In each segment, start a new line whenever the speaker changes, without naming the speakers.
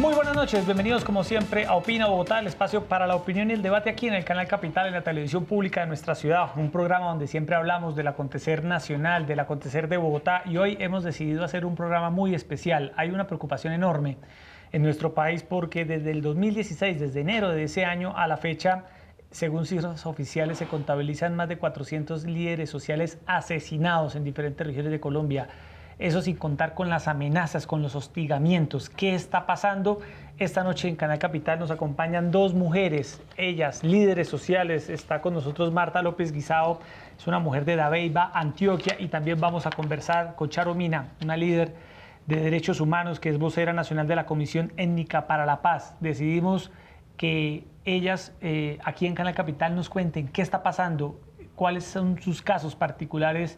Muy buenas noches, bienvenidos como siempre a Opina Bogotá, el espacio para la opinión y el debate aquí en el Canal Capital, en la televisión pública de nuestra ciudad. Un programa donde siempre hablamos del acontecer nacional, del acontecer de Bogotá, y hoy hemos decidido hacer un programa muy especial. Hay una preocupación enorme en nuestro país porque desde el 2016, desde enero de ese año a la fecha, según cifras oficiales, se contabilizan más de 400 líderes sociales asesinados en diferentes regiones de Colombia. Eso sin contar con las amenazas, con los hostigamientos. ¿Qué está pasando? Esta noche en Canal Capital nos acompañan dos mujeres, ellas líderes sociales. Está con nosotros Marta López Guisao, es una mujer de Dabeiba, Antioquia, y también vamos a conversar con Charo Mina, una líder de derechos humanos que es vocera nacional de la Comisión Étnica para la Paz. Decidimos que ellas aquí en Canal Capital nos cuenten qué está pasando, cuáles son sus casos particulares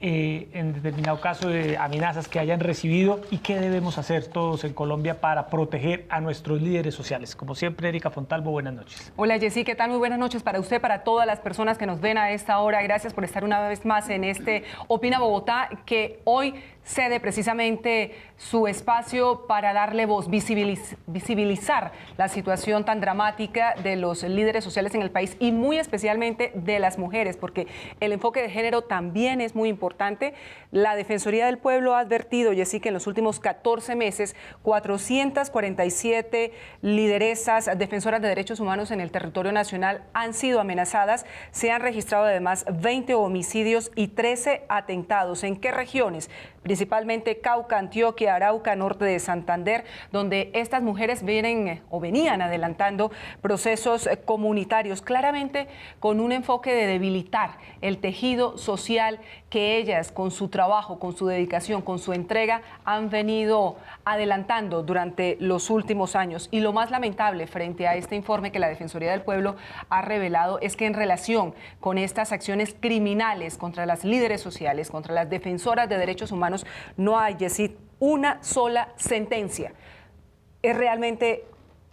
en determinado caso de amenazas que hayan recibido y qué debemos hacer todos en Colombia para proteger a nuestros líderes sociales. Como siempre, Erika Fontalvo, buenas noches.
Hola Jessy, ¿qué tal? Muy buenas noches para usted, para todas las personas que nos ven a esta hora. Gracias por estar una vez más en este Opina Bogotá, que hoy cede precisamente su espacio para darle voz, visibilizar la situación tan dramática de los líderes sociales en el país y muy especialmente de las mujeres, porque el enfoque de género también es muy importante. La Defensoría del Pueblo ha advertido, Jessy, que en los últimos 14 meses 447 lideresas defensoras de derechos humanos en el territorio nacional han sido amenazadas. Se han registrado además 20 homicidios y 13 atentados. ¿En qué regiones? Principalmente Cauca, Antioquia, Arauca, norte de Santander, donde estas mujeres vienen o venían adelantando procesos comunitarios, claramente con un enfoque de debilitar el tejido social que ellas, con su trabajo, con su dedicación, con su entrega, han venido adelantando durante los últimos años. Y lo más lamentable frente a este informe que la Defensoría del Pueblo ha revelado es que en relación con estas acciones criminales contra las líderes sociales, contra las defensoras de derechos humanos, no hay, Jessy, una sola sentencia. Es realmente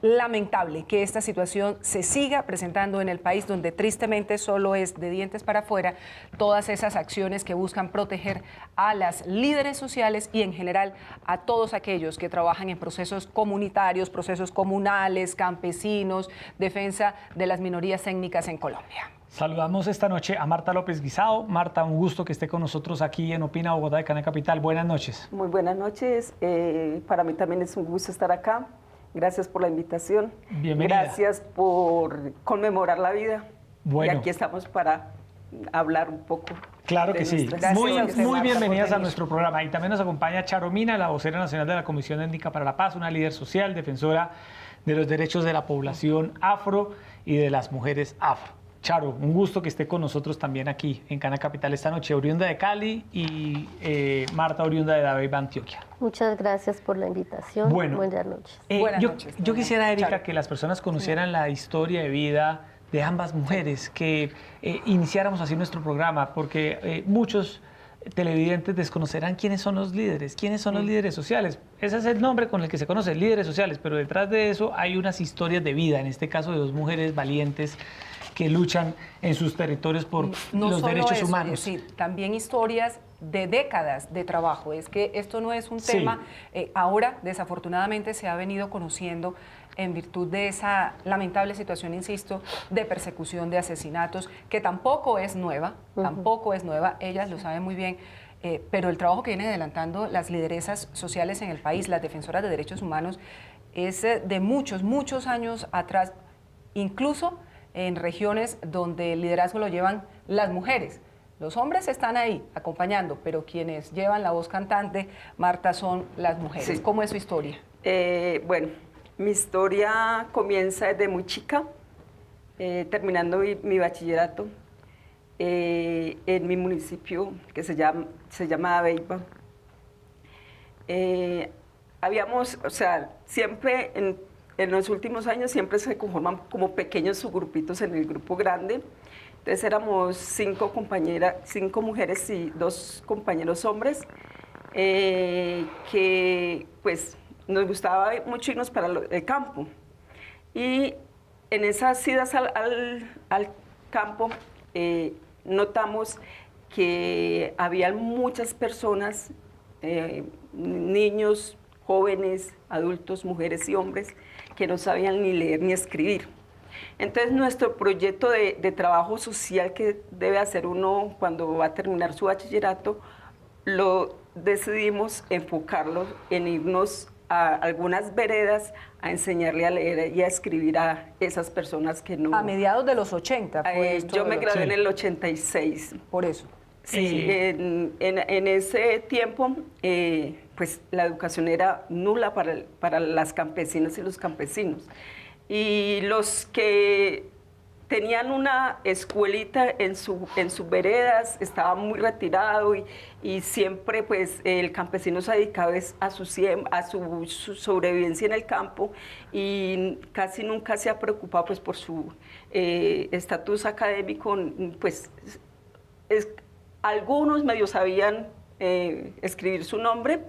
lamentable que esta situación se siga presentando en el país, donde tristemente solo es de dientes para afuera todas esas acciones que buscan proteger a las líderes sociales y en general a todos aquellos que trabajan en procesos comunitarios, procesos comunales, campesinos, defensa de las minorías étnicas en Colombia.
Saludamos esta noche a Marta López Guisao. Marta, un gusto que esté con nosotros aquí en Opina Bogotá de Canal Capital. Buenas noches.
Muy buenas noches. Para mí también es un gusto estar acá. Gracias por la invitación.
Bienvenida.
Gracias por conmemorar la vida.
Bueno.
Y aquí estamos para hablar un poco.
Claro que sí. Muy
Marta,
bienvenidas a nuestro programa. Y también nos acompaña Charo Mina, la vocera nacional de la Comisión Étnica para la Paz, una líder social, defensora de los derechos de la población afro y de las mujeres afro. Charo, un gusto que esté con nosotros también aquí en Canal Capital esta noche, oriunda de Cali y Marta, oriunda de Dabeiba, Antioquia.
Muchas gracias por la invitación.
Bueno,
buenas noches.
Yo quisiera, Erika, que las personas conocieran la historia de vida de ambas mujeres, que iniciáramos así nuestro programa, porque muchos televidentes desconocerán quiénes son los líderes, quiénes son los líderes sociales. Ese es el nombre con el que se conocen, líderes sociales, pero detrás de eso hay unas historias de vida, en este caso de dos mujeres valientes que luchan en sus territorios por los derechos humanos.
Sí, también historias de décadas de trabajo. Es que esto no es un tema, ahora desafortunadamente se ha venido conociendo en virtud de esa lamentable situación, insisto, de persecución, de asesinatos, que tampoco es nueva, ellas lo saben muy bien. Pero el trabajo que vienen adelantando las lideresas sociales en el país, las defensoras de derechos humanos, es de muchos años atrás, incluso en regiones donde el liderazgo lo llevan las mujeres. Los hombres están ahí acompañando, pero quienes llevan la voz cantante, Marta, son las mujeres. Sí. ¿Cómo es su historia?
Bueno, mi historia comienza desde muy chica, terminando mi bachillerato en mi municipio que se llama Dabeiba. Siempre en los últimos años siempre se conforman como pequeños subgrupitos en el grupo grande. Entonces éramos 5 mujeres y 2 compañeros hombres, que pues nos gustaba mucho irnos para el campo. Y en esas idas al campo notamos que había muchas personas, niños, jóvenes, adultos, mujeres y hombres que no sabían ni leer ni escribir. Entonces nuestro proyecto de trabajo social que debe hacer uno cuando va a terminar su bachillerato, lo decidimos enfocarlo en irnos a algunas veredas a enseñarle a leer y a escribir a esas personas que no...
A mediados de los 80 fue esto.
Yo me gradué en
Sí.
el 86.
Por eso.
Sí, en ese tiempo, pues la educación era nula para las campesinas y los campesinos. Y los que tenían una escuelita en sus veredas estaban muy retirados y siempre pues el campesino se dedicaba a su sobrevivencia en el campo y casi nunca se ha preocupado pues por su estatus académico, pues algunos medio sabían escribir su nombre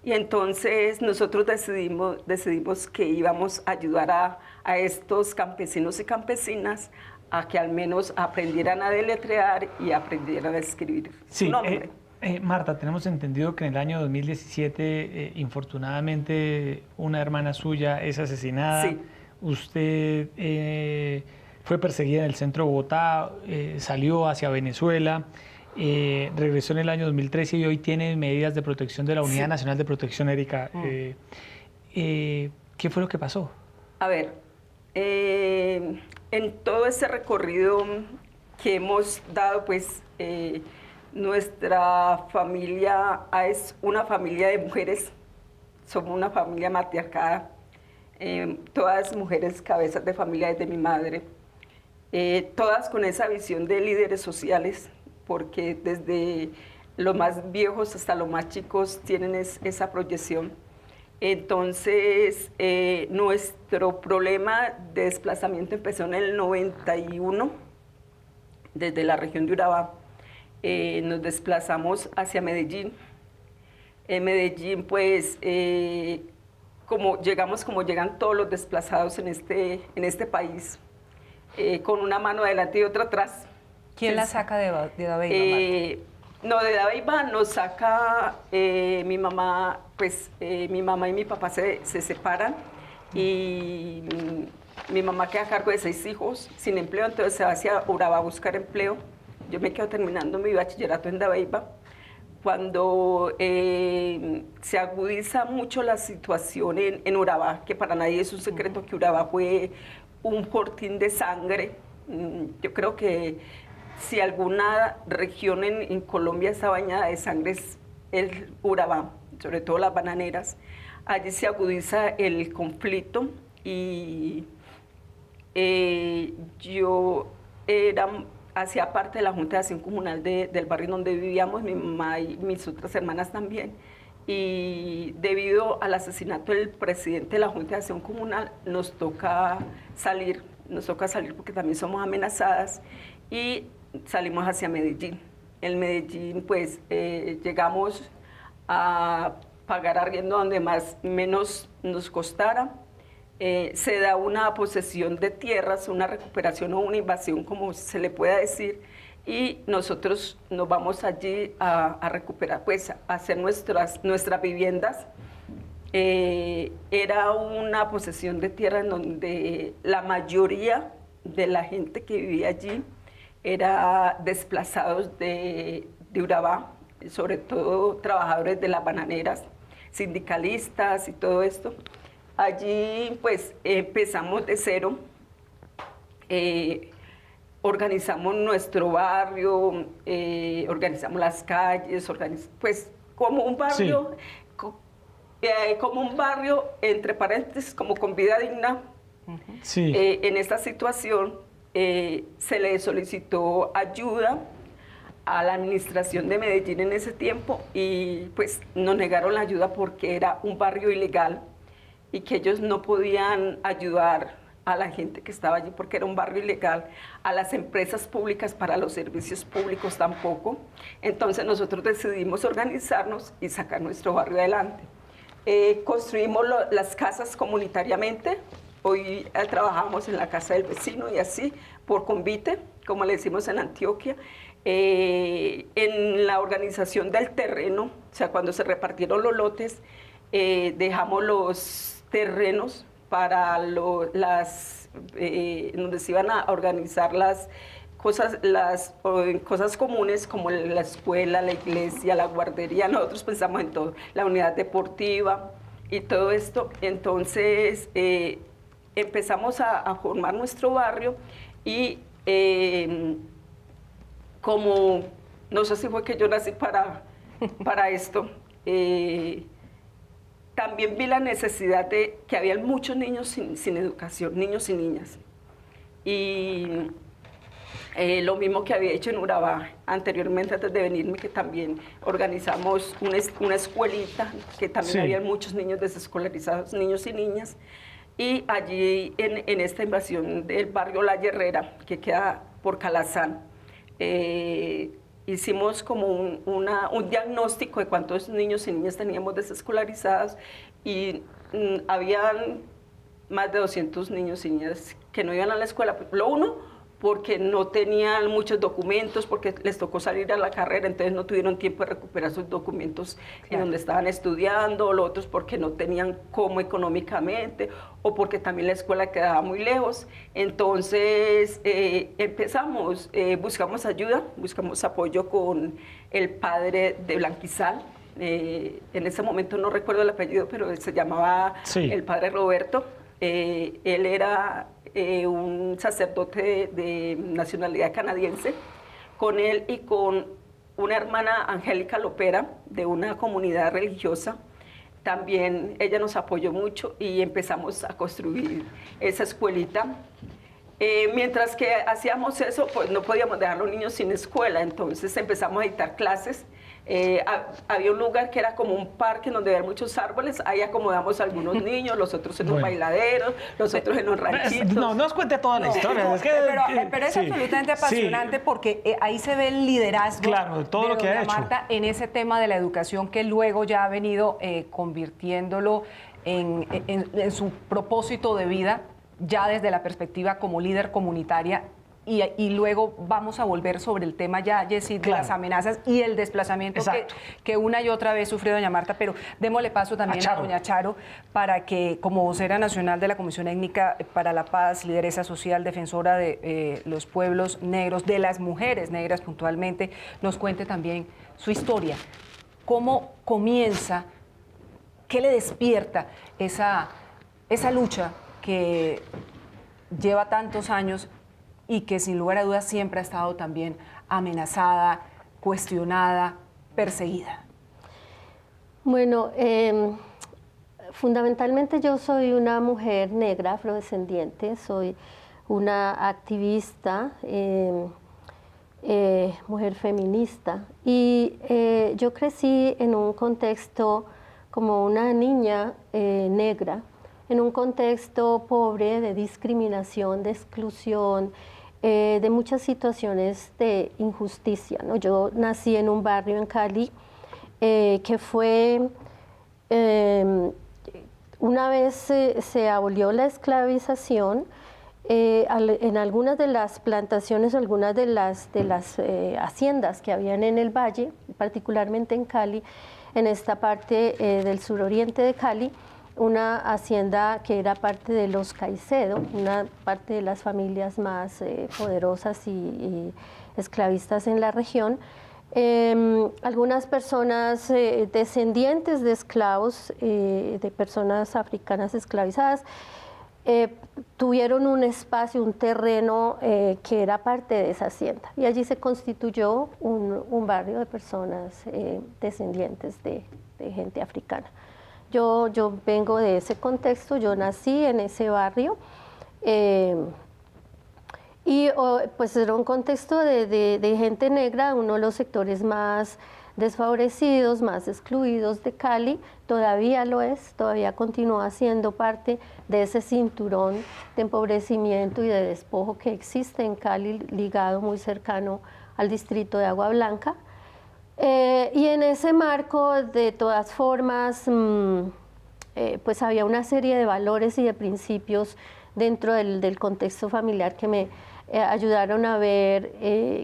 y entonces nosotros decidimos que íbamos a ayudar a estos campesinos y campesinas a que al menos aprendieran a deletrear y aprendieran a escribir su nombre.
Marta, tenemos entendido que en el año 2017, infortunadamente, una hermana suya es asesinada.
Sí.
Usted fue perseguida en el centro de Bogotá, salió hacia Venezuela, regresó en el año 2013 y hoy tiene medidas de protección de la Unidad
Sí.
Nacional de Protección, Erika. ¿Qué fue lo que pasó?
A ver, en todo ese recorrido que hemos dado, pues nuestra familia es una familia de mujeres, somos una familia matriarcada, todas mujeres cabezas de familia desde mi madre, todas con esa visión de líderes sociales, porque desde los más viejos hasta los más chicos tienen esa proyección. Entonces, nuestro problema de desplazamiento empezó en el 91, desde la región de Urabá. Nos desplazamos hacia Medellín. En Medellín, pues, como llegan todos los desplazados en este país, con una mano adelante y otra atrás.
¿Quién la saca de Dabeiba?
No, de Dabeiba nos saca mi mamá, pues mi mamá y mi papá se separan y mi mamá queda a cargo de 6 hijos sin empleo, entonces se va hacia Urabá a buscar empleo. Yo me quedo terminando mi bachillerato en Dabeiba. Cuando se agudiza mucho la situación en Urabá, que para nadie es un secreto que Urabá fue un fortín de sangre, yo creo que si alguna región en Colombia está bañada de sangre es el Urabá, sobre todo las bananeras. Allí se agudiza el conflicto y yo hacía parte de la Junta de Acción Comunal del barrio donde vivíamos, mi mamá y mis otras hermanas también. Y debido al asesinato del presidente de la Junta de Acción Comunal, nos toca salir porque también somos amenazadas y salimos hacia Medellín. En Medellín, pues, llegamos a pagar arriendo donde menos nos costara. Se da una posesión de tierras, una recuperación o una invasión, como se le pueda decir, y nosotros nos vamos allí a recuperar, pues, a hacer nuestras viviendas. Era una posesión de tierra en donde la mayoría de la gente que vivía allí era desplazados de Urabá, sobre todo trabajadores de las bananeras, sindicalistas y todo esto. Allí pues empezamos de cero, organizamos nuestro barrio, organizamos las calles, pues como un barrio, sí. Como un barrio, entre paréntesis, como con vida digna.
Sí.
En esta situación se le solicitó ayuda a la administración de Medellín en ese tiempo y pues nos negaron la ayuda porque era un barrio ilegal y que ellos no podían ayudar a la gente que estaba allí porque era un barrio ilegal, a las empresas públicas para los servicios públicos tampoco. Entonces nosotros decidimos organizarnos y sacar nuestro barrio adelante. Construimos las casas comunitariamente. Hoy trabajamos en la casa del vecino y así, por convite, como le decimos en Antioquia. En la organización del terreno, o sea, cuando se repartieron los lotes, dejamos los terrenos para donde se iban a organizar las cosas comunes como la escuela, la iglesia, la guardería. Nosotros pensamos en todo, la unidad deportiva y todo esto. Entonces empezamos a formar nuestro barrio y como no sé si fue que yo nací para esto, también vi la necesidad de que había muchos niños sin educación, niños y niñas. Y lo mismo que había hecho en Urabá anteriormente, antes de venirme, que también organizamos una escuelita, que también había muchos niños desescolarizados, niños y niñas. Y allí, en esta invasión del barrio La Herrera, que queda por Calazán, hicimos como un diagnóstico de cuántos niños y niñas teníamos desescolarizados y habían más de 200 niños y niñas que no iban a la escuela. Lo uno, porque no tenían muchos documentos, porque les tocó salir a la carrera, entonces no tuvieron tiempo de recuperar sus documentos en donde estaban estudiando, los otros porque no tenían cómo económicamente, o porque también la escuela quedaba muy lejos. Entonces buscamos ayuda, buscamos apoyo con el padre de Blanquizal. En ese momento no recuerdo el apellido, pero se llamaba el padre Roberto. Él era un sacerdote de nacionalidad canadiense. Con él y con una hermana, Angélica Lopera, de una comunidad religiosa, también ella nos apoyó mucho y empezamos a construir esa escuelita. Mientras que hacíamos eso, pues no podíamos dejar a los niños sin escuela, entonces empezamos a dictar clases. Había un lugar que era como un parque donde había muchos árboles, ahí acomodamos a algunos niños, los otros en los bailaderos, los otros en los ranchitos.
No os cuente toda la historia. Es que,
pero es absolutamente apasionante porque ahí se ve el liderazgo
todo lo que ha hecho
Marta en ese tema de la educación, que luego ya ha venido convirtiéndolo en su propósito de vida, ya desde la perspectiva como líder comunitaria. Y luego vamos a volver sobre el tema ya, Jessy, de las amenazas y el desplazamiento que una y otra vez sufrió doña Marta, pero démosle paso también a doña Charo para que, como vocera nacional de la Comisión Étnica para la Paz, lideresa social, defensora de los pueblos negros, de las mujeres negras puntualmente, nos cuente también su historia. ¿Cómo comienza? ¿Qué le despierta esa lucha que lleva tantos años y que sin lugar a dudas siempre ha estado también amenazada, cuestionada, perseguida?
Bueno, fundamentalmente yo soy una mujer negra afrodescendiente, soy una activista, mujer feminista, y yo crecí en un contexto como una niña negra, en un contexto pobre de discriminación, de exclusión, de muchas situaciones de injusticia, ¿no? Yo nací en un barrio en Cali que fue, una vez se abolió la esclavización, en algunas de las plantaciones, algunas de las haciendas que habían en el valle, particularmente en Cali, en esta parte del suroriente de Cali, una hacienda que era parte de los Caicedo, una parte de las familias más poderosas y esclavistas en la región. Algunas personas descendientes de esclavos, de personas africanas esclavizadas, tuvieron un espacio, un terreno que era parte de esa hacienda, y allí se constituyó un barrio de personas descendientes de gente africana. Yo vengo de ese contexto, yo nací en ese barrio y pues era un contexto de gente negra, uno de los sectores más desfavorecidos, más excluidos de Cali. Todavía lo es, todavía continúa siendo parte de ese cinturón de empobrecimiento y de despojo que existe en Cali, ligado muy cercano al distrito de Agua Blanca. Y en ese marco, de todas formas, pues había una serie de valores y de principios dentro del contexto familiar que me ayudaron a ver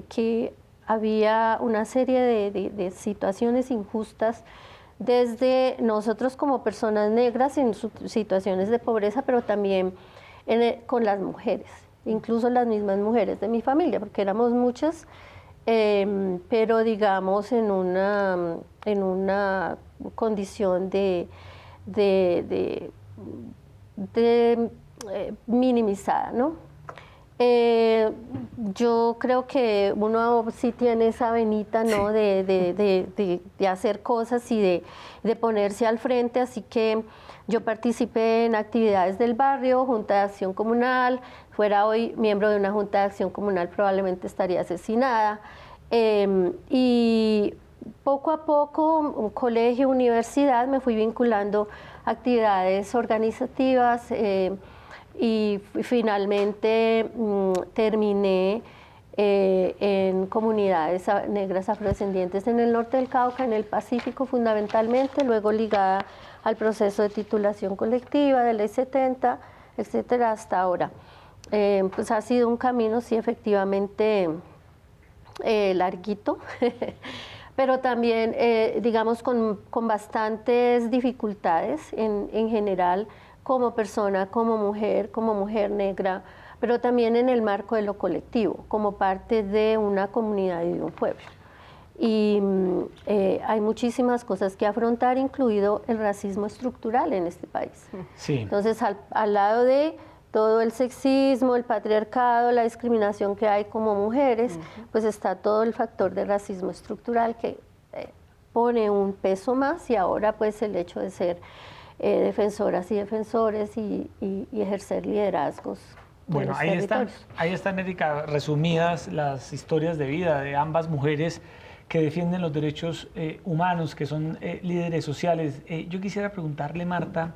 que había una serie de situaciones injustas desde nosotros como personas negras en situaciones de pobreza, pero también con las mujeres, incluso las mismas mujeres de mi familia, porque éramos muchas, pero digamos en una condición de minimizada, ¿no? Yo creo que uno sí tiene esa venita, ¿no? de hacer cosas y de ponerse al frente, así que yo participé en actividades del barrio, Junta de Acción Comunal, fuera hoy miembro de una Junta de Acción Comunal probablemente estaría asesinada, y poco a poco, colegio, universidad, me fui vinculando a actividades organizativas, y finalmente terminé en comunidades negras afrodescendientes en el norte del Cauca, en el Pacífico fundamentalmente, luego ligada al proceso de titulación colectiva de Ley 70, etcétera, hasta ahora. Pues ha sido un camino, sí, efectivamente larguito, pero también, digamos, con bastantes dificultades en general, como persona, como mujer negra, pero también en el marco de lo colectivo, como parte de una comunidad y de un pueblo. Y hay muchísimas cosas que afrontar, incluido el racismo estructural en este país.
Sí.
Entonces, al lado de todo el sexismo, el patriarcado, la discriminación que hay como mujeres, pues está todo el factor de racismo estructural que pone un peso más, y ahora pues el hecho de ser defensoras y defensores y ejercer liderazgos.
Bueno, ahí están, Erika, resumidas las historias de vida de ambas mujeres que defienden los derechos humanos, que son líderes sociales. Yo quisiera preguntarle, Marta,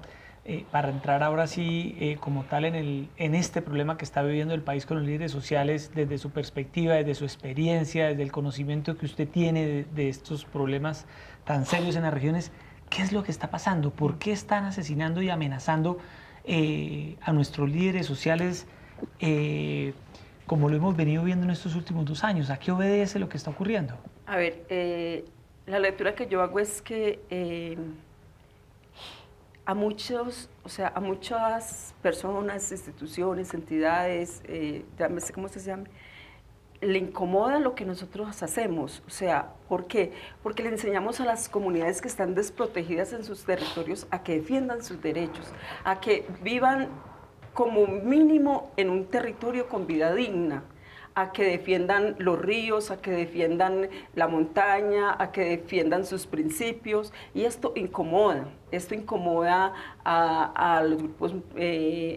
para entrar ahora sí como tal en este problema que está viviendo el país con los líderes sociales, desde su perspectiva, desde su experiencia, desde el conocimiento que usted tiene de estos problemas tan serios en las regiones. ¿Qué es lo que está pasando? ¿Por qué están asesinando y amenazando a nuestros líderes sociales como lo hemos venido viendo en estos últimos 2 años? ¿A qué obedece lo que está ocurriendo?
A ver, la lectura que yo hago es que a muchas personas, instituciones, entidades, llámese como se llame, le incomoda lo que nosotros hacemos. O sea, ¿por qué? Porque le enseñamos a las comunidades que están desprotegidas en sus territorios a que defiendan sus derechos, a que vivan como mínimo en un territorio con vida digna, a que defiendan los ríos, a que defiendan la montaña, a que defiendan sus principios, y esto incomoda a los grupos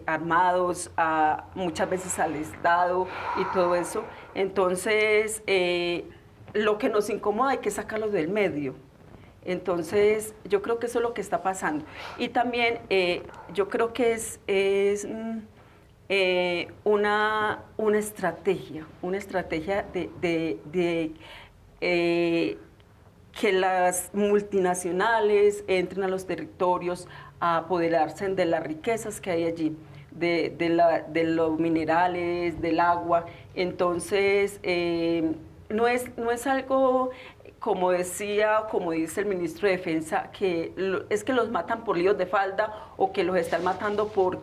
armados, muchas veces al Estado y todo eso. Entonces, lo que nos incomoda hay que sacarlo del medio. Entonces, yo creo que eso es lo que está pasando. Y también yo creo que es una estrategia de que las multinacionales entren a los territorios a apoderarse de las riquezas que hay allí, de los minerales, del agua. Entonces, no es algo, como dice el ministro de Defensa, es que los matan por líos de falda o que los están matando por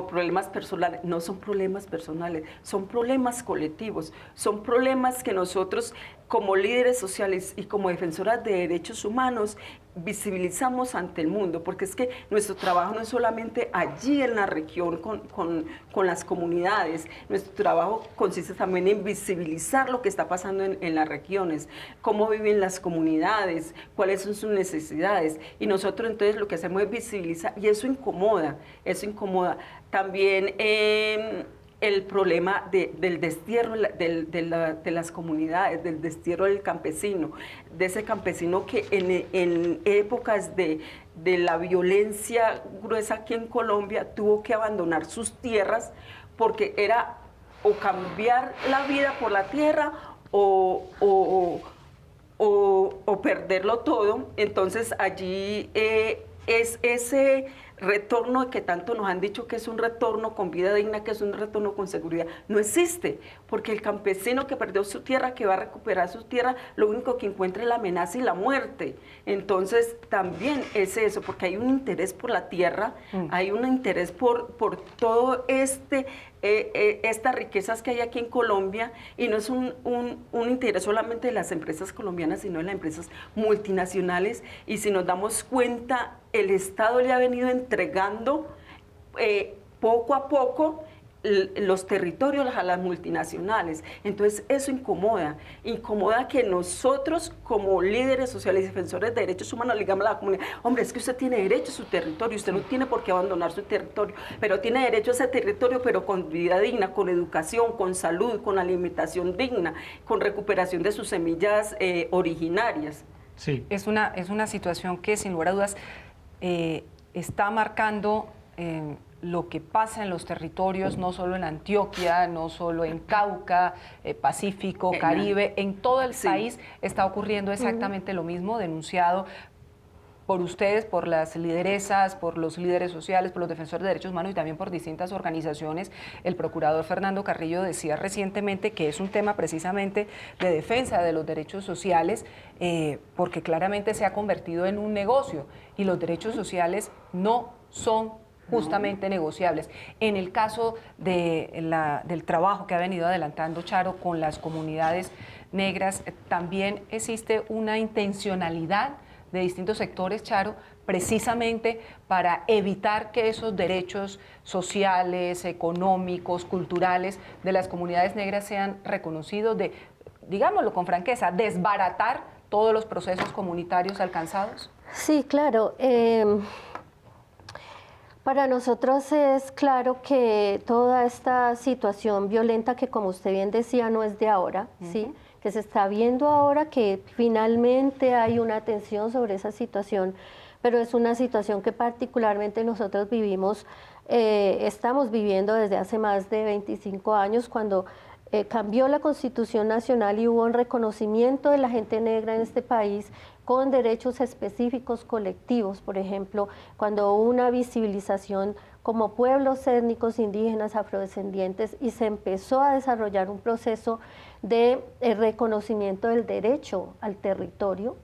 problemas personales. No son problemas personales, son problemas colectivos, son problemas que nosotros como líderes sociales y como defensoras de derechos humanos visibilizamos ante el mundo, porque es que nuestro trabajo no es solamente allí en la región con las comunidades, nuestro trabajo consiste también en visibilizar lo que está pasando en las regiones, cómo viven las comunidades, cuáles son sus necesidades, y nosotros entonces lo que hacemos es visibilizar, y eso incomoda. También el problema del destierro de las comunidades, del destierro del campesino, de ese campesino que en épocas de la violencia gruesa aquí en Colombia tuvo que abandonar sus tierras porque era o cambiar la vida por la tierra o perderlo todo. Entonces allí es ese retorno que tanto nos han dicho que es un retorno con vida digna, que es un retorno con seguridad, no existe, porque el campesino que perdió su tierra, que va a recuperar su tierra, lo único que encuentra es la amenaza y la muerte. Entonces también es eso, porque hay un interés por la tierra, hay un interés por todo estas riquezas que hay aquí en Colombia, y no es un interés solamente de las empresas colombianas, sino de las empresas multinacionales, y si nos damos cuenta, el Estado le ha venido entregando poco a poco los territorios a las multinacionales. Entonces eso incomoda que nosotros como líderes sociales y defensores de derechos humanos le digamos a la comunidad, hombre, es que usted tiene derecho a su territorio, usted no tiene por qué abandonar su territorio, pero tiene derecho a ese territorio, pero con vida digna, con educación, con salud, con alimentación digna, con recuperación de sus semillas originarias.
Sí.
Es una situación que sin lugar a dudas está marcando lo que pasa en los territorios, no solo en Antioquia, no solo en Cauca, Pacífico, Caribe, en todo el país está ocurriendo exactamente lo mismo, denunciado por ustedes, por las lideresas, por los líderes sociales, por los defensores de derechos humanos y también por distintas organizaciones. El procurador Fernando Carrillo decía recientemente que es un tema precisamente de defensa de los derechos sociales, porque claramente se ha convertido en un negocio y los derechos sociales no son justamente negociables. En el caso del trabajo que ha venido adelantando Charo con las comunidades negras, también existe una intencionalidad de distintos sectores, Charo, precisamente para evitar que esos derechos sociales, económicos, culturales de las comunidades negras sean reconocidos, de, digámoslo con franqueza, desbaratar todos los procesos comunitarios alcanzados.
Sí, claro. Para nosotros es claro que toda esta situación violenta, que como usted bien decía, no es de ahora, ¿sí?, que se está viendo ahora, que finalmente hay una atención sobre esa situación, pero es una situación que particularmente nosotros estamos viviendo desde hace más de 25 años, cuando cambió la Constitución Nacional y hubo un reconocimiento de la gente negra en este país con derechos específicos colectivos, por ejemplo, cuando hubo una visibilización como pueblos étnicos, indígenas, afrodescendientes, y se empezó a desarrollar un proceso de reconocimiento del derecho al territorio,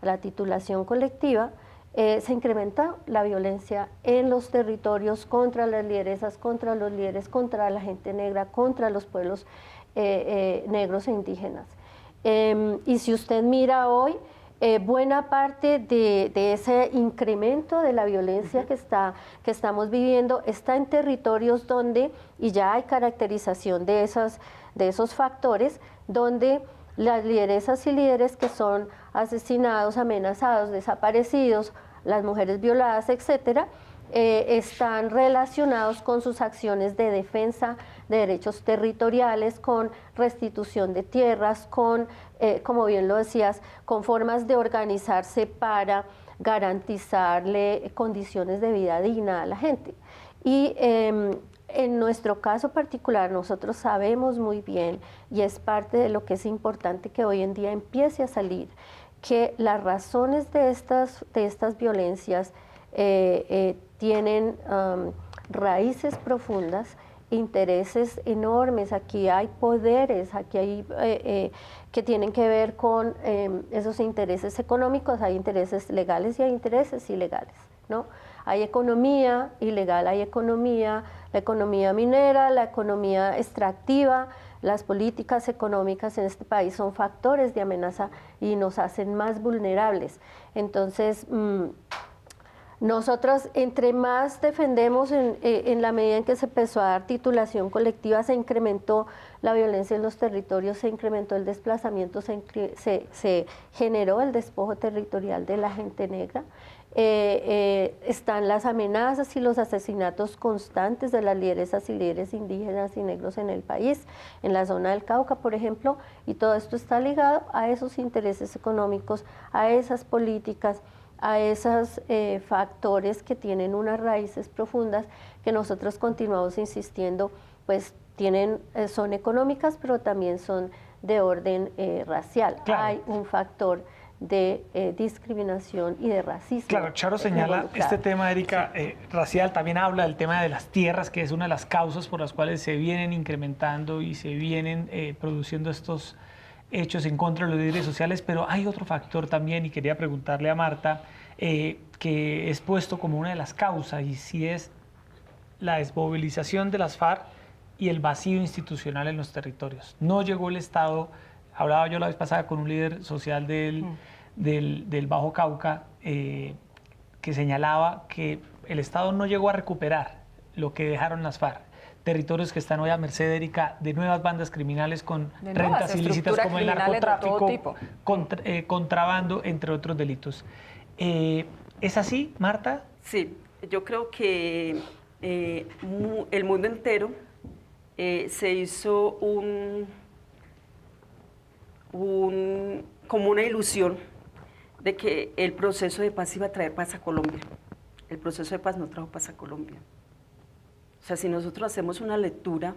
a la titulación colectiva, se incrementa la violencia en los territorios contra las lideresas, contra los líderes, contra la gente negra, contra los pueblos negros e indígenas. Y si usted mira hoy, buena parte de ese incremento de la violencia que estamos viviendo está en territorios donde, y ya hay caracterización de esos factores, donde las lideresas y líderes que son asesinados, amenazados, desaparecidos, las mujeres violadas, etcétera, están relacionados con sus acciones de defensa de derechos territoriales, con restitución de tierras, con, como bien lo decías, con formas de organizarse para garantizarle condiciones de vida digna a la gente. Y en nuestro caso particular, nosotros sabemos muy bien, y es parte de lo que es importante que hoy en día empiece a salir, que las razones de estas violencias tienen raíces profundas, intereses enormes. Aquí hay poderes, aquí hay que tienen que ver con esos intereses económicos, hay intereses legales y hay intereses ilegales, ¿no? Hay economía ilegal, hay la economía minera, la economía extractiva. Las políticas económicas en este país son factores de amenaza y nos hacen más vulnerables. Entonces, nosotros, entre más defendemos, en la medida en que se empezó a dar titulación colectiva, se incrementó la violencia en los territorios, se incrementó el desplazamiento, se generó el despojo territorial de la gente negra. Están las amenazas y los asesinatos constantes de las lideresas y líderes indígenas y negros en el país, en la zona del Cauca, por ejemplo, y todo esto está ligado a esos intereses económicos, a esas políticas, a esos factores que tienen unas raíces profundas que nosotros continuamos insistiendo, pues son económicas, pero también son de orden racial.
Claro.
Hay un factor de discriminación y de racismo.
Claro, Charo señala este tema, Erika, racial, también habla del tema de las tierras, que es una de las causas por las cuales se vienen incrementando y se vienen produciendo estos hechos en contra de los líderes sociales, pero hay otro factor también, y quería preguntarle a Marta, que es puesto como una de las causas, y si es la desmovilización de las FARC y el vacío institucional en los territorios. No llegó el Estado. Hablaba yo la vez pasada con un líder social del Bajo Cauca que señalaba que el Estado no llegó a recuperar lo que dejaron las FARC. Territorios que están hoy a merced, Erika, de nuevas bandas criminales con rentas ilícitas como el narcotráfico, contrabando, entre otros delitos. ¿Es así, Marta?
Sí, yo creo que el mundo entero se hizo como una ilusión de que el proceso de paz iba a traer paz a Colombia. El proceso de paz no trajo paz a Colombia. O sea, si nosotros hacemos una lectura,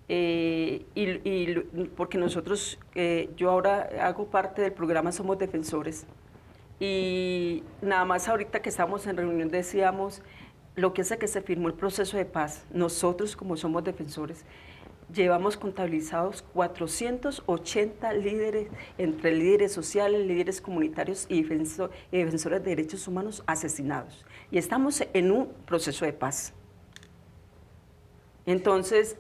porque nosotros, yo ahora hago parte del programa Somos Defensores, y nada más ahorita que estamos en reunión decíamos, lo que hace que se firmó el proceso de paz, nosotros como Somos Defensores, llevamos contabilizados 480 líderes, entre líderes sociales, líderes comunitarios y defensores de derechos humanos asesinados. Y estamos en un proceso de paz. Entonces,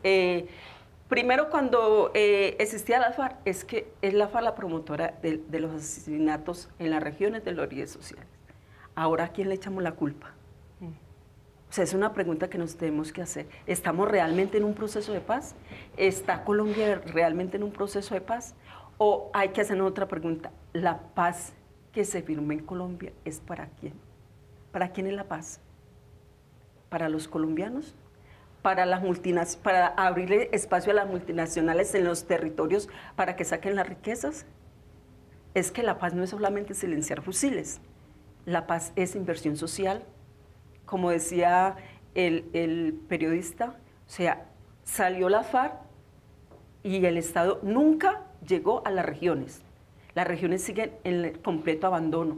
primero cuando existía la FARC, es que es la FARC la promotora de los asesinatos en las regiones de los líderes sociales. Ahora, ¿a quién le echamos la culpa? O sea, es una pregunta que nos tenemos que hacer. ¿Estamos realmente en un proceso de paz? ¿Está Colombia realmente en un proceso de paz? ¿O hay que hacer otra pregunta? ¿La paz que se firmó en Colombia es para quién? ¿Para quién es la paz? ¿Para los colombianos? ¿Para abrirle espacio a las multinacionales en los territorios para que saquen las riquezas? Es que la paz no es solamente silenciar fusiles. La paz es inversión social. Como decía el periodista, o sea, salió la FARC y el Estado nunca llegó a las regiones. Las regiones siguen en el completo abandono.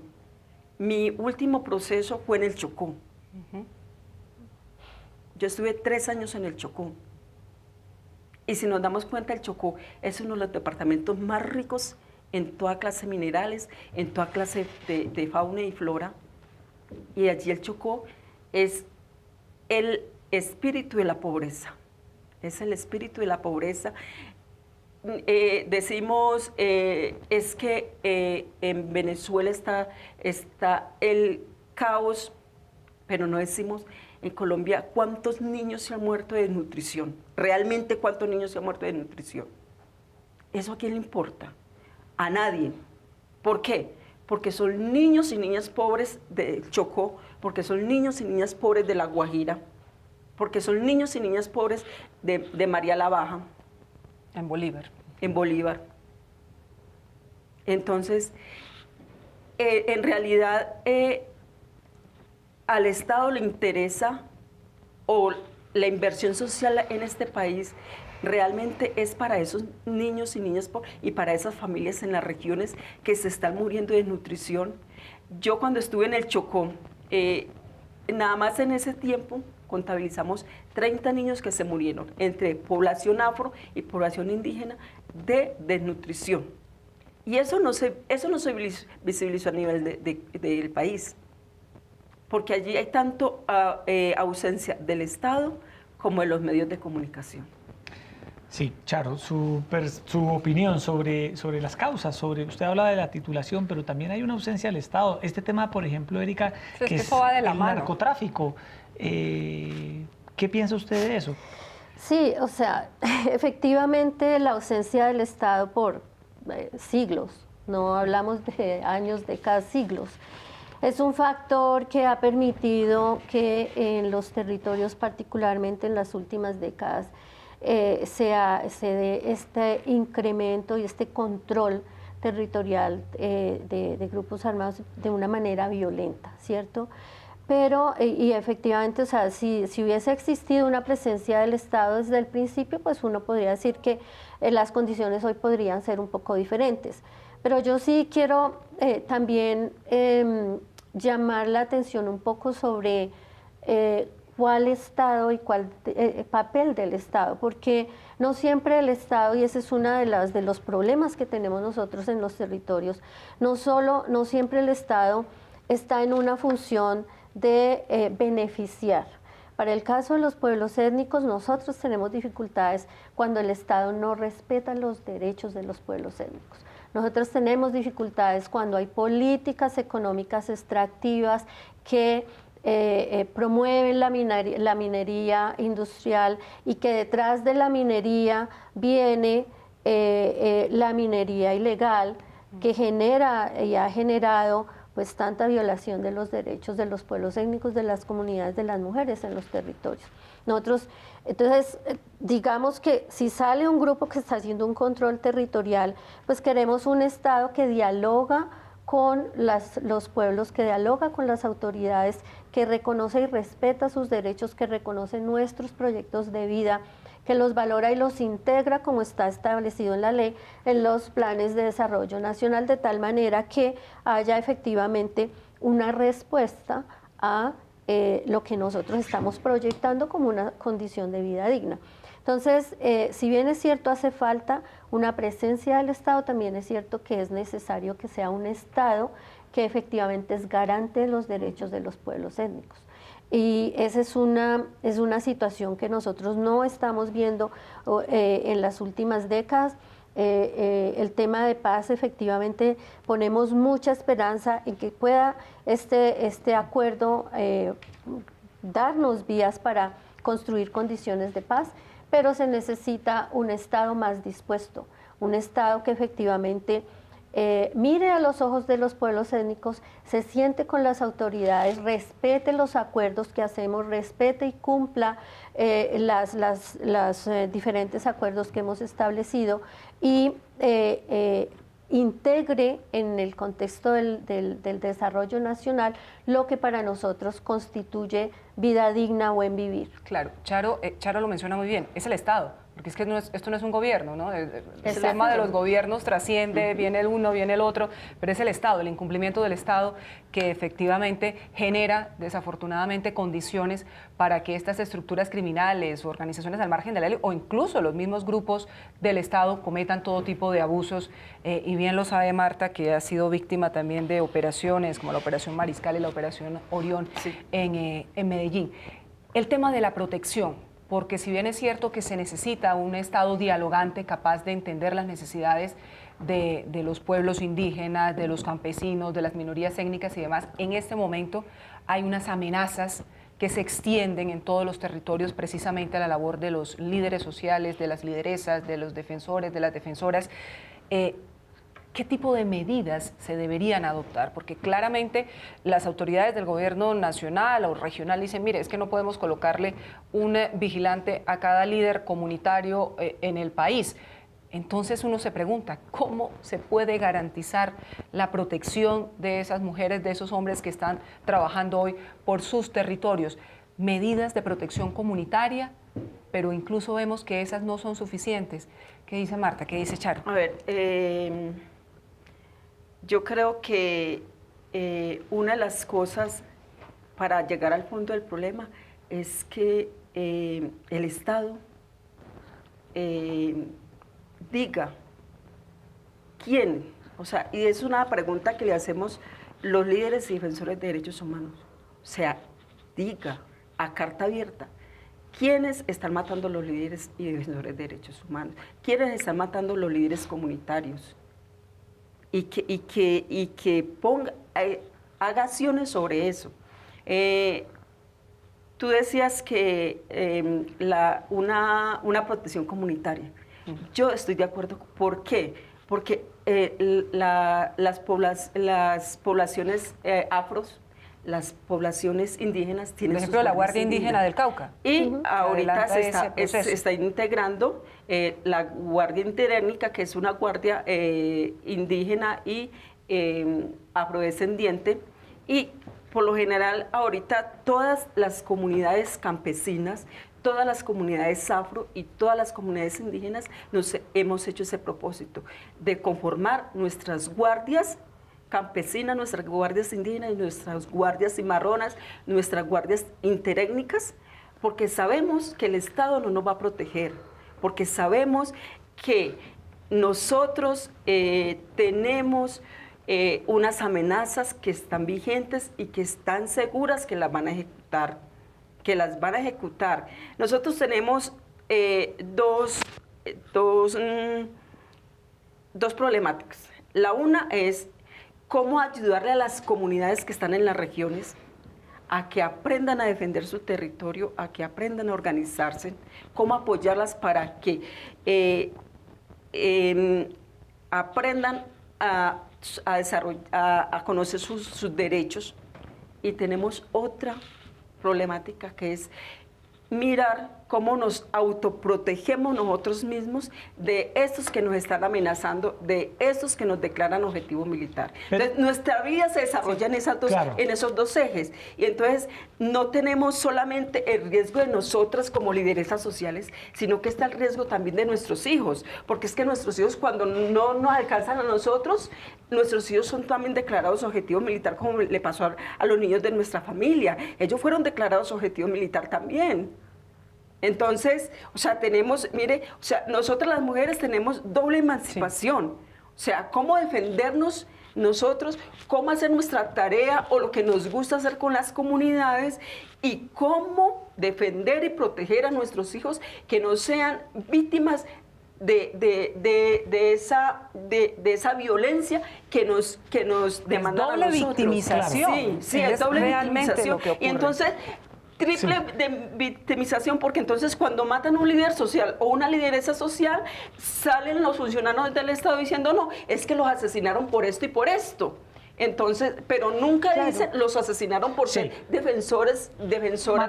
Mi último proceso fue en el Chocó. Yo estuve 3 años en el Chocó. Y si nos damos cuenta, el Chocó es uno de los departamentos más ricos en toda clase de minerales, en toda clase de fauna y flora. Y allí el Chocó es el espíritu de la pobreza, es el espíritu de la pobreza. Decimos, es que en Venezuela está el caos, pero no decimos en Colombia cuántos niños se han muerto de desnutrición, realmente cuántos niños se han muerto de desnutrición. ¿Eso a quién le importa? A nadie. ¿Por qué? Porque son niños y niñas pobres del Chocó, porque son niños y niñas pobres de La Guajira, porque son niños y niñas pobres de María la Baja.
En Bolívar.
En Bolívar. Entonces, en realidad, al Estado le interesa, o la inversión social en este país realmente es para esos niños y niñas y para esas familias en las regiones que se están muriendo de desnutrición. Yo cuando estuve en el Chocó, nada más en ese tiempo contabilizamos 30 niños que se murieron entre población afro y población indígena de desnutrición. Y eso no se visibilizó a nivel del país, porque allí hay tanto ausencia del Estado como de los medios de comunicación.
Sí, Charo, su opinión sobre las causas, usted habla de la titulación, pero también hay una ausencia del Estado. Este tema, por ejemplo, Erika, que es el narcotráfico. ¿Qué piensa usted de eso?
Sí, o sea, efectivamente la ausencia del Estado por siglos, no hablamos de años, décadas, siglos, es un factor que ha permitido que en los territorios, particularmente en las últimas décadas, se dé este incremento y este control territorial de grupos armados de una manera violenta, ¿cierto? Pero, y efectivamente, o sea, si hubiese existido una presencia del Estado desde el principio, pues uno podría decir que las condiciones hoy podrían ser un poco diferentes. Pero yo sí quiero también llamar la atención un poco sobre cuál Estado y cuál papel del Estado, porque no siempre el Estado, y ese es uno de los problemas que tenemos nosotros en los territorios, no siempre el Estado está en una función de beneficiar. Para el caso de los pueblos étnicos, nosotros tenemos dificultades cuando el Estado no respeta los derechos de los pueblos étnicos. Nosotros tenemos dificultades cuando hay políticas económicas extractivas que promueven la minería industrial y que detrás de la minería viene la minería ilegal que genera y ha generado pues tanta violación de los derechos de los pueblos étnicos, de las comunidades de las mujeres en los territorios. Nosotros, entonces, digamos que si sale un grupo que está haciendo un control territorial, pues queremos un Estado que dialoga con los pueblos, que dialoga con las autoridades, que reconoce y respeta sus derechos, que reconoce nuestros proyectos de vida, que los valora y los integra como está establecido en la ley, en los planes de desarrollo nacional, de tal manera que haya efectivamente una respuesta a lo que nosotros estamos proyectando como una condición de vida digna. Entonces, si bien es cierto, hace falta una presencia del Estado, también es cierto que es necesario que sea un Estado que efectivamente es garante de los derechos de los pueblos étnicos. Y esa es una situación que nosotros no estamos viendo en las últimas décadas. El tema de paz, efectivamente, ponemos mucha esperanza en que pueda este acuerdo darnos vías para construir condiciones de paz, pero se necesita un Estado más dispuesto, un Estado que efectivamente mire a los ojos de los pueblos étnicos, se siente con las autoridades, respete los acuerdos que hacemos, respete y cumpla los diferentes acuerdos que hemos establecido y integre en el contexto del desarrollo nacional lo que para nosotros constituye vida digna, buen vivir.
Claro, Charo lo menciona muy bien, es el Estado, porque es que esto no es un gobierno, ¿no? El tema de los gobiernos trasciende, viene el uno, viene el otro, pero es el Estado, el incumplimiento del Estado que efectivamente genera desafortunadamente condiciones para que estas estructuras criminales o organizaciones al margen de la ley o incluso los mismos grupos del Estado cometan todo tipo de abusos y bien lo sabe Marta, que ha sido víctima también de operaciones como la Operación Mariscal y la Operación Orión en Medellín. El tema de la protección, porque si bien es cierto que se necesita un Estado dialogante capaz de entender las necesidades de los pueblos indígenas, de los campesinos, de las minorías étnicas y demás, en este momento hay unas amenazas que se extienden en todos los territorios precisamente a la labor de los líderes sociales, de las lideresas, de los defensores, de las defensoras. ¿Qué tipo de medidas se deberían adoptar? Porque claramente las autoridades del gobierno nacional o regional dicen, mire, es que no podemos colocarle un vigilante a cada líder comunitario en el país. Entonces uno se pregunta, ¿cómo se puede garantizar la protección de esas mujeres, de esos hombres que están trabajando hoy por sus territorios? Medidas de protección comunitaria, pero incluso vemos que esas no son suficientes. ¿Qué dice Marta? ¿Qué dice Charo?
A ver, yo creo que una de las cosas para llegar al fondo del problema es que el Estado diga quién, o sea, y es una pregunta que le hacemos los líderes y defensores de derechos humanos, o sea, diga a carta abierta, ¿quiénes están matando los líderes y defensores de derechos humanos? ¿Quiénes están matando los líderes comunitarios? Y que ponga, haga acciones sobre eso. Tú decías que una protección comunitaria. Yo estoy de acuerdo. ¿Por qué? Porque las poblaciones afros, las poblaciones indígenas tienen...
Por ejemplo, la Guardia Indígena del Cauca.
Y ahorita se está integrando la Guardia Interétnica, que es una guardia indígena y afrodescendiente. Y por lo general, ahorita todas las comunidades campesinas, todas las comunidades afro y todas las comunidades indígenas nos hemos hecho ese propósito de conformar nuestras guardias campesinas, nuestras guardias indígenas y nuestras guardias cimarronas, nuestras guardias interétnicas, porque sabemos que el Estado no nos va a proteger, porque sabemos que nosotros tenemos unas amenazas que están vigentes y que están seguras que las van a ejecutar, Nosotros tenemos dos problemáticas. La una es cómo ayudarle a las comunidades que están en las regiones a que aprendan a defender su territorio, a que aprendan a organizarse, cómo apoyarlas para que aprendan a conocer sus derechos. Y tenemos otra problemática que es mirar cómo nos autoprotegemos nosotros mismos de estos que nos están amenazando, de estos que nos declaran objetivo militar. Entonces, nuestra vida se desarrolla en esos dos ejes. Y entonces no tenemos solamente el riesgo de nosotras como lideresas sociales, sino que está el riesgo también de nuestros hijos. Porque es que nuestros hijos, cuando no nos alcanzan a nosotros, nuestros hijos son también declarados objetivo militar, como le pasó a los niños de nuestra familia. Ellos fueron declarados objetivo militar también. Entonces, o sea, tenemos, mire, o sea, nosotras las mujeres tenemos doble emancipación. O sea, cómo defendernos nosotros, cómo hacer nuestra tarea o lo que nos gusta hacer con las comunidades y cómo defender y proteger a nuestros hijos que no sean víctimas de esa violencia que nos demandan a nosotros.
Doble victimización.
Claro. Sí, es doble victimización.
Lo que ocurre.
Y entonces, triple de victimización, porque entonces cuando matan a un líder social o una lideresa social, salen los funcionarios del Estado diciendo, no, es que los asesinaron por esto y por esto. Entonces, pero nunca dicen, los asesinaron por ser defensoras de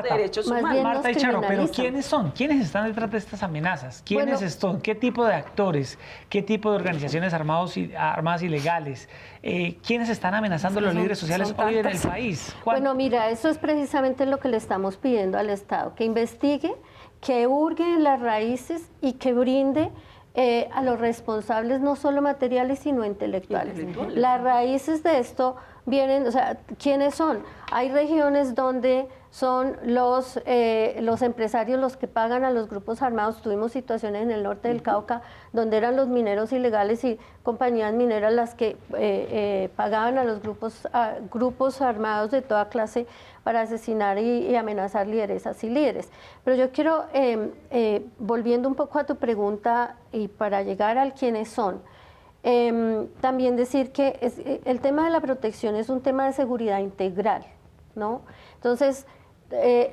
derechos humanos.
Marta y Charo, pero ¿quiénes son? ¿Quiénes están detrás de estas amenazas? ¿Quiénes son? ¿Qué tipo de actores? ¿Qué tipo de organizaciones armadas ilegales? ¿Quiénes están amenazando a los líderes sociales hoy en el país?
Bueno, mira, eso es precisamente lo que le estamos pidiendo al Estado, que investigue, que hurgue en las raíces y que brinde a los responsables no solo materiales, sino intelectuales. Las raíces de esto vienen, o sea, ¿quiénes son? Hay regiones donde son los empresarios los que pagan a los grupos armados. Tuvimos situaciones en el norte del Cauca donde eran los mineros ilegales y compañías mineras las que pagaban a los grupos armados de toda clase para asesinar y amenazar lideresas y líderes. Pero yo quiero, volviendo un poco a tu pregunta y para llegar al quiénes son, también decir que el tema de la protección es un tema de seguridad integral, ¿no? Entonces,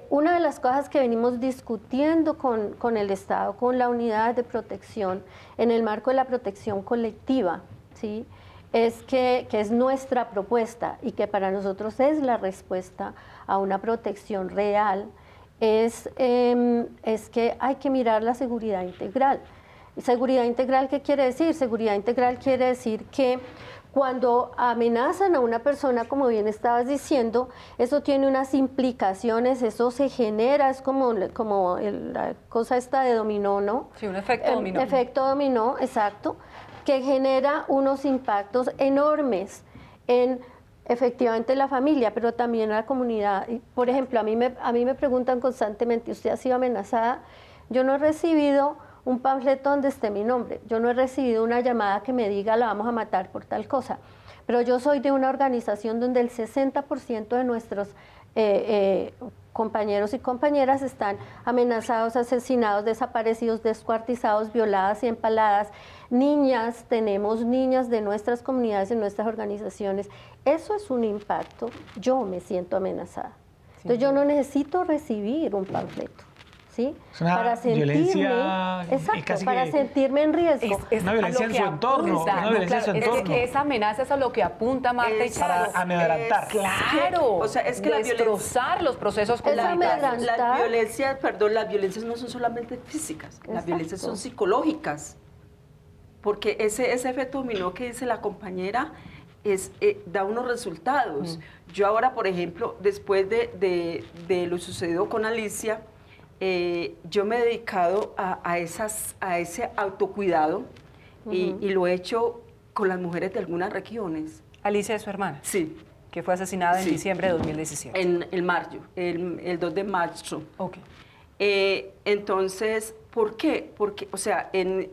una de las cosas que venimos discutiendo con el Estado, con la unidad de protección, en el marco de la protección colectiva, ¿sí?, es que es nuestra propuesta y que para nosotros es la respuesta a una protección real, es que hay que mirar la seguridad integral. ¿Seguridad integral qué quiere decir? Seguridad integral quiere decir que cuando amenazan a una persona, como bien estabas diciendo, eso tiene unas implicaciones, eso se genera, es como la cosa esta de dominó, ¿no?
Sí, un efecto dominó.
Efecto dominó, exacto, que genera unos impactos enormes en efectivamente la familia, pero también a la comunidad. Por ejemplo, a mí me preguntan constantemente, ¿usted ha sido amenazada? Yo no he recibido un panfleto donde esté mi nombre. Yo no he recibido una llamada que me diga la vamos a matar por tal cosa. Pero yo soy de una organización donde el 60% de nuestros compañeros y compañeras están amenazados, asesinados, desaparecidos, descuartizados, violadas y empaladas. Niñas, tenemos niñas de nuestras comunidades, de nuestras organizaciones. Eso es un impacto. Yo me siento amenazada. Entonces yo no necesito recibir un panfleto. ¿Sí?
Es una
para
violencia,
exacto, para sentirme en riesgo.
Es una violencia en su entorno. Una violencia en su entorno.
Es que esa amenaza es a lo que apunta Marta y Charo.
Para amedrentar.
Claro.
O sea, es que
destrozar los procesos comunitarios.
Las violencias no son solamente físicas, las violencias son psicológicas. Porque ese efecto dominó que dice la compañera da unos resultados. Yo ahora, por ejemplo, después de lo sucedido con Alicia, yo me he dedicado a ese autocuidado y lo he hecho con las mujeres de algunas regiones.
Alicia es su hermana,
Sí,
que fue asesinada en
Sí.
diciembre de 2017.
en el mayo, el 2 de marzo.
Ok.
Entonces, ¿por qué? Porque, o sea, en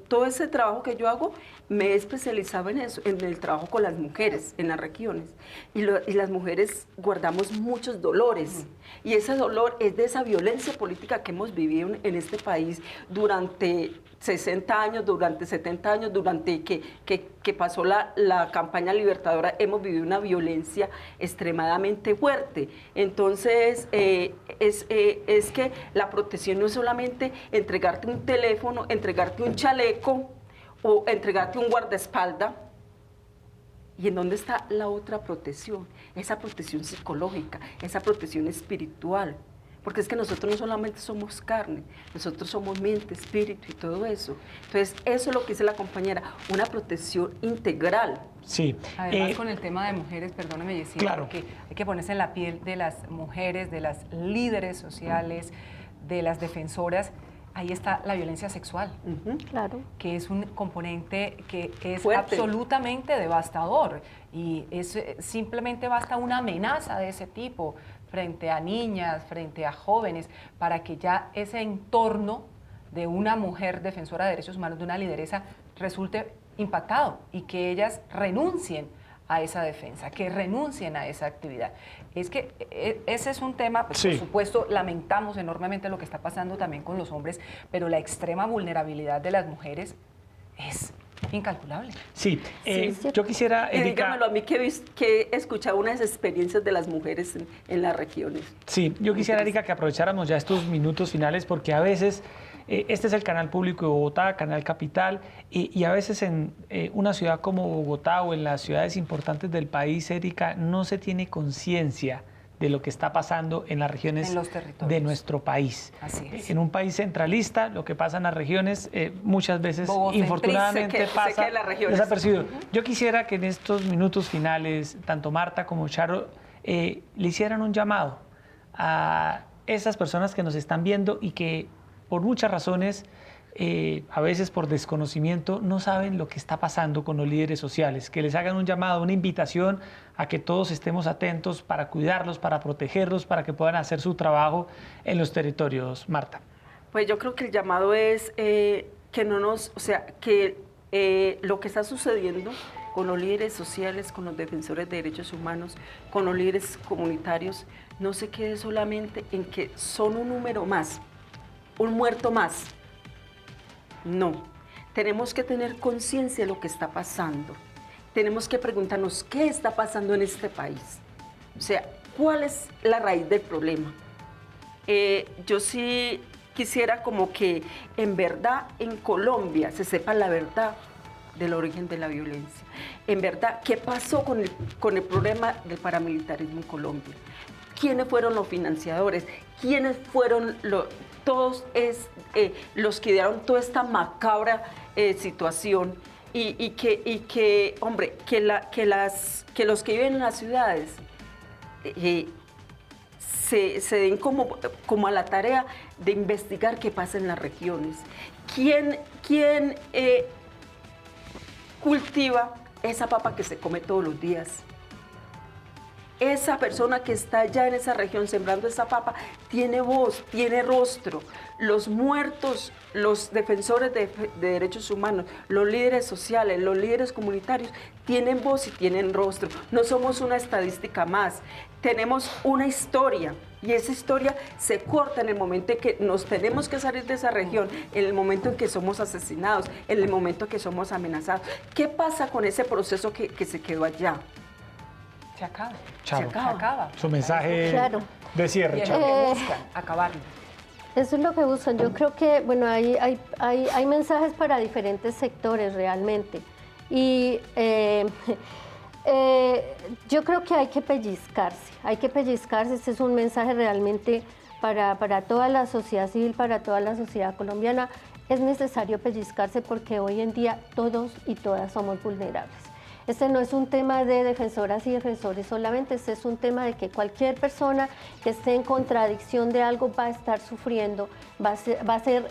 todo ese trabajo que yo hago, me he especializado en eso, en el trabajo con las mujeres en las regiones. Y las mujeres guardamos muchos dolores. Y ese dolor es de esa violencia política que hemos vivido en este país durante 60 años, durante 70 años, durante que pasó la campaña libertadora, hemos vivido una violencia extremadamente fuerte. Entonces, es que la protección no es solamente entregarte un teléfono, entregarte un chaleco o entregarte un guardaespaldas. ¿Y en dónde está la otra protección? Esa protección psicológica, esa protección espiritual. Porque es que nosotros no solamente somos carne, nosotros somos mente, espíritu y todo eso. Entonces, eso es lo que dice la compañera, una protección integral.
Sí.
Además, con el tema de mujeres, perdóname, Yesenia,
Claro.
porque hay que ponerse en la piel de las mujeres, de las líderes sociales, de las defensoras. Ahí está la violencia sexual,
Claro.
que es un componente que es
Fuerte.
absolutamente devastador. Y simplemente basta una amenaza de ese tipo frente a niñas, frente a jóvenes, para que ya ese entorno de una mujer defensora de derechos humanos, de una lideresa, resulte impactado y que ellas renuncien a esa defensa, que renuncien a esa actividad. Es que ese es un tema, pues,
Sí.
por supuesto, lamentamos enormemente lo que está pasando también con los hombres, pero la extrema vulnerabilidad de las mujeres es incalculable.
Sí,
Sí.
yo quisiera,
Y
Erika,
dígamelo a mí que he escuchado unas experiencias de las mujeres en las regiones.
sí, yo quisiera, Erika, que aprovecháramos ya estos minutos finales porque a veces este es el canal público de Bogotá, Canal Capital, y a veces en una ciudad como Bogotá o en las ciudades importantes del país, Erika, no se tiene conciencia de lo que está pasando en las regiones
En los territorios.
de nuestro país.
Así es.
En un país centralista, lo que pasa en las regiones muchas veces,
Bogocentrismo.
infortunadamente,
Se
pasa
queda en las regiones.
desapercibido. Yo quisiera que en estos minutos finales, tanto Marta como Charo le hicieran un llamado a esas personas que nos están viendo y que por muchas razones, a veces por desconocimiento, no saben lo que está pasando con los líderes sociales, que les hagan un llamado, una invitación a que todos estemos atentos para cuidarlos, para protegerlos, para que puedan hacer su trabajo en los territorios. Marta.
Pues yo creo que el llamado es que no nos, o sea, que lo que está sucediendo con los líderes sociales, con los defensores de derechos humanos, con los líderes comunitarios, no se quede solamente en que son un número más, un muerto más. No, tenemos que tener conciencia de lo que está pasando. Tenemos que preguntarnos qué está pasando en este país. O sea, ¿cuál es la raíz del problema? Yo sí quisiera como que en verdad en Colombia se sepa la verdad del origen de la violencia. En verdad, ¿qué pasó con el problema del paramilitarismo en Colombia? ¿Quiénes fueron los financiadores? ¿Quiénes fueron todos los que dieron toda esta macabra situación? Y que, hombre, que los que viven en las ciudades se den como a la tarea de investigar qué pasa en las regiones. ¿Quién cultiva esa papa que se come todos los días? Esa persona que está allá en esa región sembrando esa papa tiene voz, tiene rostro. Los muertos, los defensores de derechos humanos, los líderes sociales, los líderes comunitarios tienen voz y tienen rostro. No somos una estadística más. Tenemos una historia y esa historia se corta en el momento en que nos tenemos que salir de esa región, en el momento en que somos asesinados, en el momento en que somos amenazados. ¿Qué pasa con ese proceso que se quedó allá?
Se acaba.
Charo.
Se acaba.
Su mensaje
Claro.
de
Y
cierre,
es
Charo.
lo que buscan, acabarlo.
Eso es lo que buscan. Yo creo que, bueno, hay mensajes para diferentes sectores realmente. Y yo creo que hay que pellizcarse. Este es un mensaje realmente para toda la sociedad civil, para toda la sociedad colombiana. Es necesario pellizcarse porque hoy en día todos y todas somos vulnerables. Este no es un tema de defensoras y defensores solamente, este es un tema de que cualquier persona que esté en contradicción de algo va a estar sufriendo, va a ser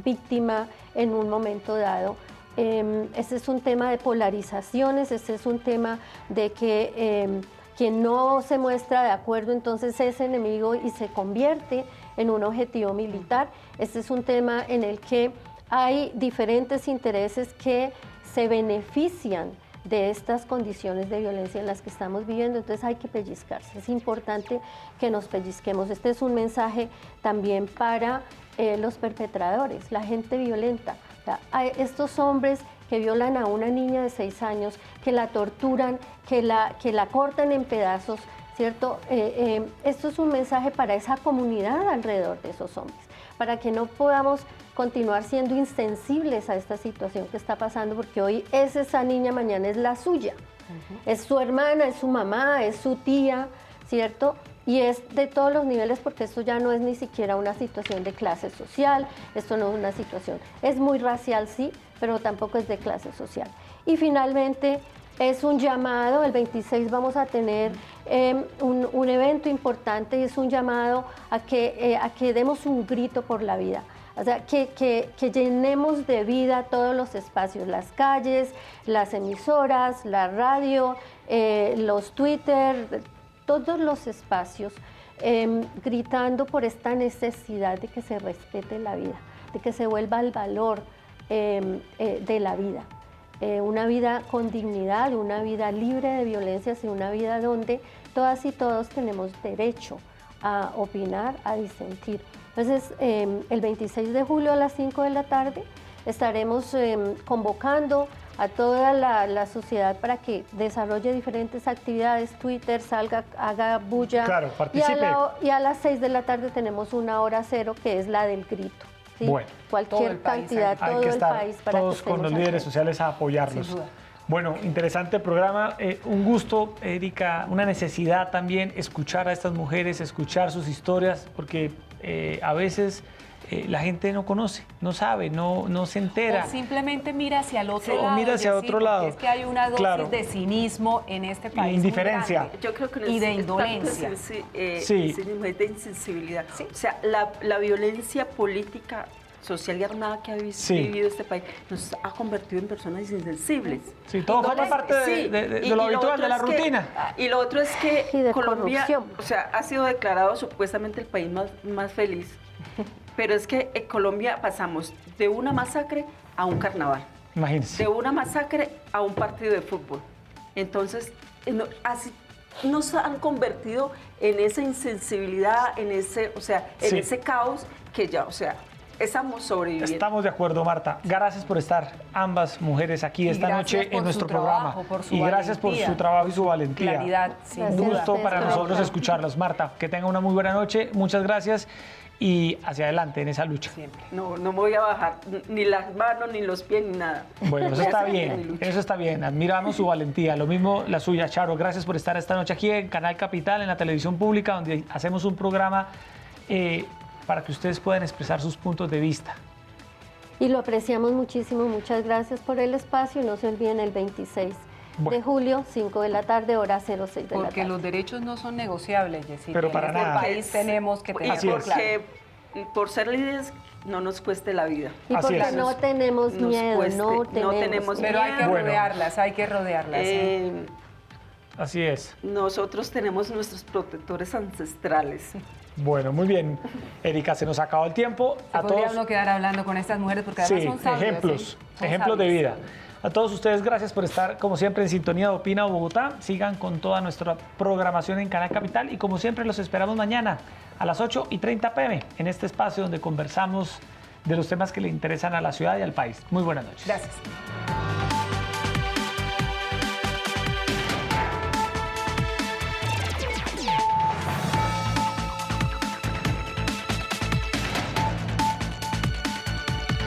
víctima en un momento dado. Este es un tema de polarizaciones, este es un tema de que quien no se muestra de acuerdo entonces es enemigo y se convierte en un objetivo militar. Este es un tema en el que hay diferentes intereses que se benefician de estas condiciones de violencia en las que estamos viviendo, entonces hay que pellizcarse, es importante que nos pellizquemos. Este es un mensaje también para los perpetradores, la gente violenta, o sea, estos hombres que violan a una niña de 6 años, que la torturan, que la cortan en pedazos, ¿cierto? Esto es un mensaje para esa comunidad alrededor de esos hombres, para que no podamos continuar siendo insensibles a esta situación que está pasando, porque hoy es esa niña, mañana es la suya, es su hermana, es su mamá, es su tía, ¿cierto? Y es de todos los niveles, porque esto ya no es ni siquiera una situación de clase social, esto no es una situación, es muy racial, sí, pero tampoco es de clase social. Y finalmente es un llamado, el 26 vamos a tener un evento importante, y es un llamado a que demos un grito por la vida. O sea, que llenemos de vida todos los espacios, las calles, las emisoras, la radio, los Twitter, todos los espacios, gritando por esta necesidad de que se respete la vida, de que se vuelva el valor de la vida. Una vida con dignidad, una vida libre de violencias y una vida donde todas y todos tenemos derecho a opinar, a disentir. Entonces, el 26 de julio a las 5 de la tarde estaremos convocando a toda la sociedad para que desarrolle diferentes actividades, Twitter, salga, haga bulla.
Claro, participe.
Y a las 6 de la tarde tenemos una hora cero, que es la del grito. ¿Sí?
Bueno,
cualquier cantidad,
hay
todo
que
el
estar
país para
todos
que
con los líderes sociales a apoyarlos.
Sin duda.
Bueno, interesante programa, un gusto, Erika, una necesidad también escuchar a estas mujeres, escuchar sus historias, porque a veces la gente no conoce, no sabe, no se entera.
O simplemente mira hacia el otro
Sí, o
lado.
mira hacia otro lado.
Es que hay una dosis
Claro.
de cinismo en este país.
Indiferencia.
muy grande.
Yo creo que no
Y
es
de
tanto
indolencia.
Sí.
es de insensibilidad.
Sí.
O sea, la violencia política, social y armada que ha vivido este país nos ha convertido en personas insensibles.
Sí, todo forma parte de lo habitual, de la rutina.
Y lo otro es
Y
que
de
Colombia,
corrupción.
o sea, ha sido declarado supuestamente el país más feliz, pero es que en Colombia pasamos de una masacre a un carnaval,
Imagínense.
de una masacre a un partido de fútbol. Entonces, así nos han convertido en esa insensibilidad, en ese, o sea, en
Sí.
ese caos que ya, o sea, estamos sobreviviendo.
Estamos de acuerdo, Marta. Gracias por estar ambas mujeres aquí esta
gracias
noche
por
en nuestro
su trabajo,
programa.
por su
Y gracias por
valentía,
su trabajo y su valentía.
Claridad, sin
Gracias.
Un
duda.
gusto para
Ustedes,
nosotros
Marta.
escucharlos. Marta, que tenga una muy buena noche. Muchas gracias y hacia adelante en esa lucha.
Siempre.
No me voy a bajar ni las manos, ni los pies, ni nada.
Bueno, eso
Voy a
está
seguir en mi
bien,
lucha.
eso está bien. Admiramos su valentía. Lo mismo la suya, Charo. Gracias por estar esta noche aquí en Canal Capital, en la televisión pública, donde hacemos un programa para que ustedes puedan expresar sus puntos de vista.
Y lo apreciamos muchísimo, muchas gracias por el espacio y no se olviden el 26
Bueno.
de julio, 5 de la tarde, hora 06 de la
Porque
tarde.
los derechos no son negociables, Jessy.
Pero para
en este
nada.
país tenemos que tener
Así es.
claro.
Porque por ser líderes no nos cueste la vida.
Y
Así
porque
es.
no tenemos
Nos
miedo,
cueste,
no
no
tenemos
tenemos
Pero hay que
Bueno.
rodearlas, hay que rodearlas.
Así es.
Nosotros tenemos nuestros protectores ancestrales.
Bueno, muy bien. Erika, se nos acabó el tiempo.
Se
A
podría
todos.
uno quedar hablando con estas mujeres porque además
Sí,
son sabios.
ejemplos,
¿sí? Son
ejemplos de
sabios.
vida. A todos ustedes, gracias por estar, como siempre, en sintonía de Opina Bogotá. Sigan con toda nuestra programación en Canal Capital y, como siempre, los esperamos mañana a las 8:30 p.m. en este espacio donde conversamos de los temas que le interesan a la ciudad y al país. Muy buenas noches.
Gracias.